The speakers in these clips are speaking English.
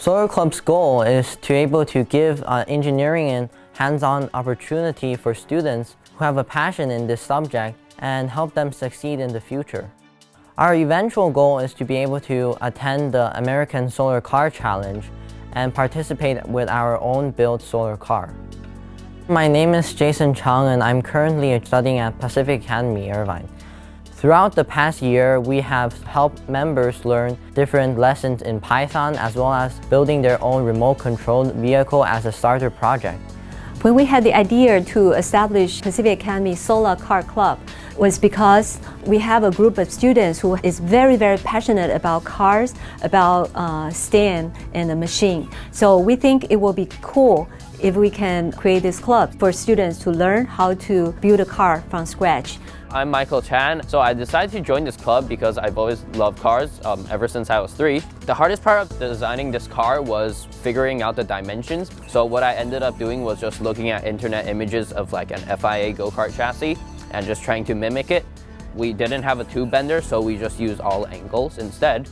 Solar Club's goal is to be able to give engineering and hands-on opportunity for students who have a passion in this subject and help them succeed in the future. Our eventual goal is to be able to attend the American Solar Car Challenge and participate with our own built solar car. My name is Jason Chung and I'm currently studying at Pacific Academy, Irvine. Throughout the past year, we have helped members learn different lessons in Python as well as building their own remote-controlled vehicle as a starter project. When we had the idea to establish Pacific Academy Solar Car Club was because we have a group of students who is very, very passionate about cars, about STEM and the machine. So we think it will be cool if we can create this club for students to learn how to build a car from scratch. I'm Michael Chan. So I decided to join this club because I've always loved cars ever since I was 3. The hardest part of designing this car was figuring out the dimensions. So what I ended up doing was just looking at internet images of like an FIA go-kart chassis and just trying to mimic it. We didn't have a tube bender, so we just used all angles instead.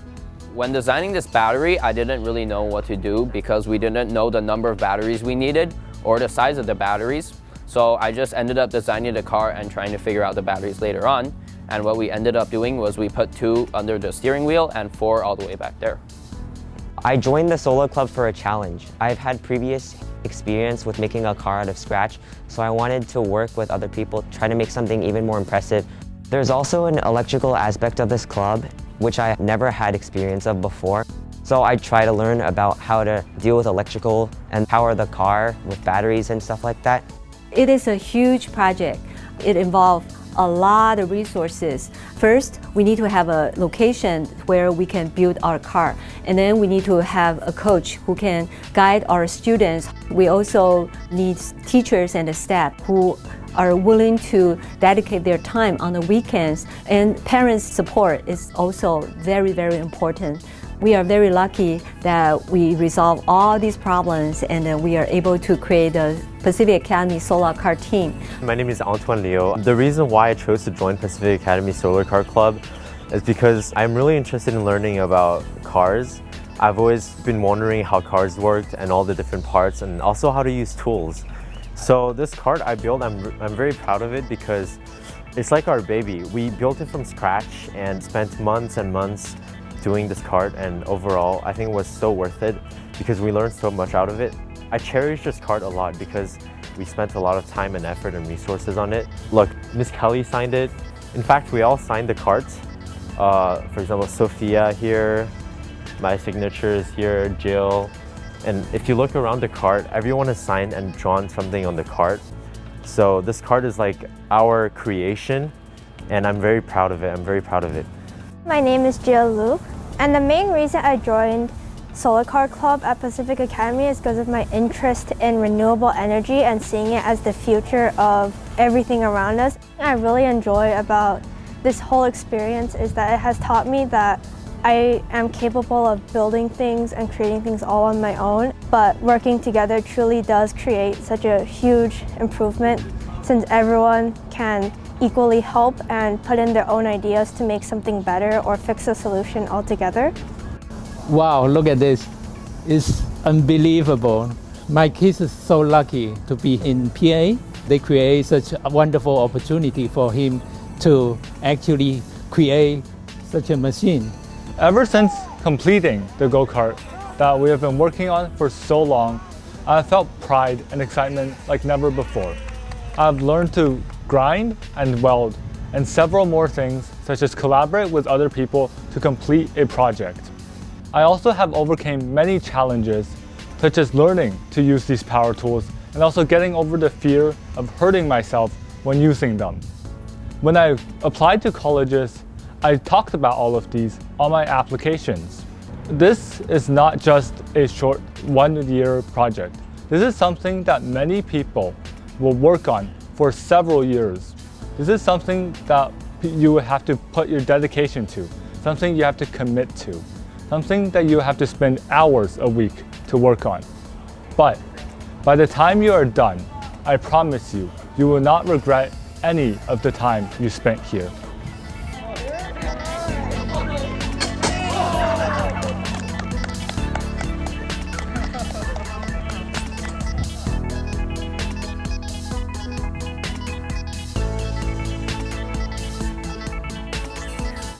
When designing this battery, I didn't really know what to do because we didn't know the number of batteries we needed or the size of the batteries. So I just ended up designing the car and trying to figure out the batteries later on. And what we ended up doing was we put 2 under the steering wheel and 4 all the way back there. I joined the Solar Club for a challenge. I've had previous experience with making a car out of scratch, so I wanted to work with other people, try to make something even more impressive. There's also an electrical aspect of this club, which I never had experience of before. So I try to learn about how to deal with electrical and power the car with batteries and stuff like that. It is a huge project. It involves a lot of resources. First, we need to have a location where we can build our car. And then we need to have a coach who can guide our students. We also need teachers and staff who are willing to dedicate their time on the weekends. And parents' support is also very, very important. We are very lucky that we resolve all these problems and we are able to create the Pacific Academy Solar Car team. My name is Antoine Leo. The reason why I chose to join Pacific Academy Solar Car Club is because I'm really interested in learning about cars. I've always been wondering how cars worked and all the different parts and also how to use tools. So this cart I built, I'm very proud of it because it's like our baby. We built it from scratch and spent months and months doing this cart, and overall I think it was so worth it because we learned so much out of it. I cherish this cart a lot because we spent a lot of time and effort and resources on it. Look, Miss Kelly signed it. In fact, we all signed the cart. For example, Sophia here, my signature is here, Jill. And if you look around the cart, everyone has signed and drawn something on the cart. So this cart is like our creation and I'm very proud of it. I'm very proud of it. My name is Jill Lu, and the main reason I joined Solar Car Club at Pacific Academy is because of my interest in renewable energy and seeing it as the future of everything around us. I really enjoy about this whole experience is that it has taught me that I am capable of building things and creating things all on my own, but working together truly does create such a huge improvement since everyone can equally help and put in their own ideas to make something better or fix a solution altogether. Wow, look at this. It's unbelievable. My kids are so lucky to be in PA. They create such a wonderful opportunity for him to actually create such a machine. Ever since completing the go-kart that we have been working on for so long, I've felt pride and excitement like never before. I've learned to grind and weld, and several more things such as collaborate with other people to complete a project. I also have overcome many challenges such as learning to use these power tools and also getting over the fear of hurting myself when using them. When I applied to colleges, I talked about all of these on my applications. This is not just a short 1-year project. This is something that many people will work on for several years. This is something that you have to put your dedication to, something you have to commit to, something that you have to spend hours a week to work on. But by the time you are done, I promise you, you will not regret any of the time you spent here.